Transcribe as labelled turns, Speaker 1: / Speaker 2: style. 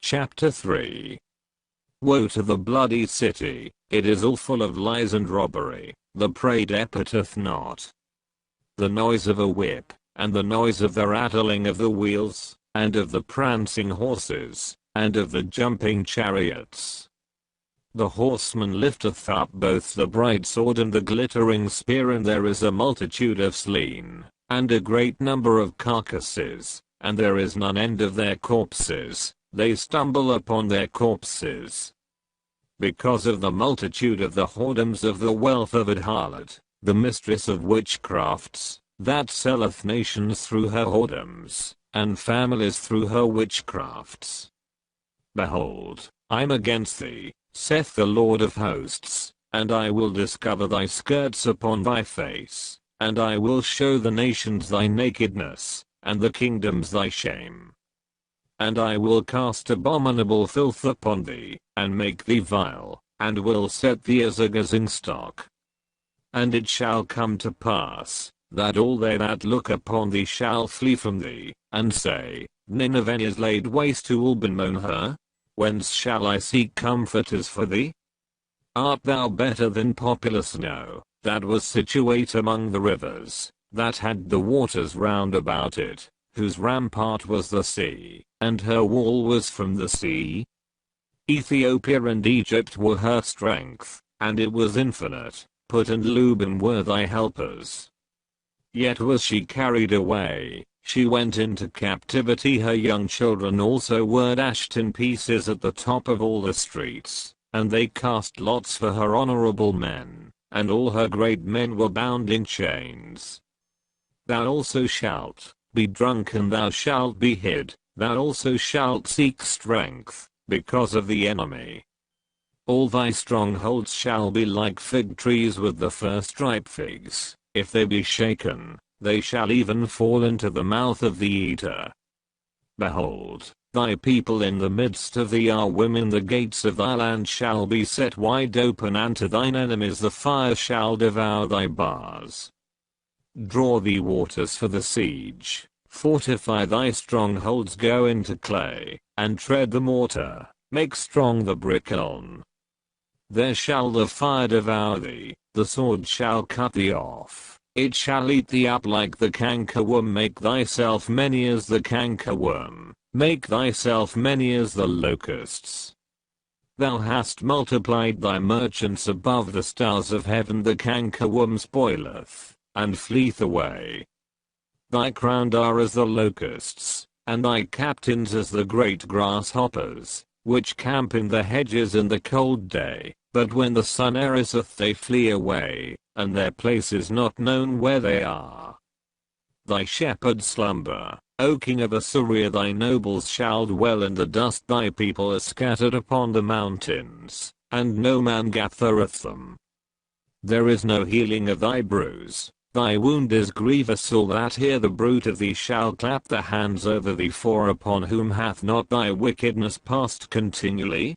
Speaker 1: Chapter 3. Woe to the bloody city, it is all full of lies and robbery, the prey departeth not. The noise of a whip, and the noise of the rattling of the wheels, and of the prancing horses, and of the jumping chariots. The horseman lifteth up both the bright sword and the glittering spear, and there is a multitude of slain, and a great number of carcasses, and there is none end of their corpses, they stumble upon their corpses. Because of the multitude of the whoredoms of the wealth of a harlot, the mistress of witchcrafts, that selleth nations through her whoredoms, and families through her witchcrafts. Behold, I'm against thee, saith the Lord of hosts, and I will discover thy skirts upon thy face, and I will show the nations thy nakedness, and the kingdoms thy shame. And I will cast abominable filth upon thee, and make thee vile, and will set thee as a gazing stock. And it shall come to pass, that all they that look upon thee shall flee from thee, and say, Nineveh is laid waste to all bemoan her. Whence shall I seek comforters for thee? Art thou better than populous No, that was situate among the rivers, that had the waters round about it, whose rampart was the sea, and her wall was from the sea? Ethiopia and Egypt were her strength, and it was infinite. Put and Luban were thy helpers. Yet was she carried away, she went into captivity, her young children also were dashed in pieces at the top of all the streets, and they cast lots for her honorable men, and all her great men were bound in chains. Thou also shalt be drunk, and thou shalt be hid, thou also shalt seek strength, because of the enemy. All thy strongholds shall be like fig trees with the first ripe figs, if they be shaken, they shall even fall into the mouth of the eater. Behold, thy people in the midst of thee are women, the gates of thy land shall be set wide open, and to thine enemies the fire shall devour thy bars. Draw thee waters for the siege, fortify thy strongholds, go into clay, and tread the mortar, make strong the brick kiln. There shall the fire devour thee, the sword shall cut thee off, it shall eat thee up like the cankerworm. Make thyself many as the cankerworm, make thyself many as the locusts. Thou hast multiplied thy merchants above the stars of heaven, the cankerworm spoileth, and fleeth away. Thy crowned are as the locusts, and thy captains as the great grasshoppers, which camp in the hedges in the cold day, but when the sun ariseth they flee away, and their place is not known where they are. Thy shepherds slumber, O King of Assyria, thy nobles shall dwell in the dust, thy people are scattered upon the mountains, and no man gathereth them. There is no healing of thy bruise, thy wound is grievous, all that hear the bruit of thee shall clap their hands over thee, for upon whom hath not thy wickedness passed continually?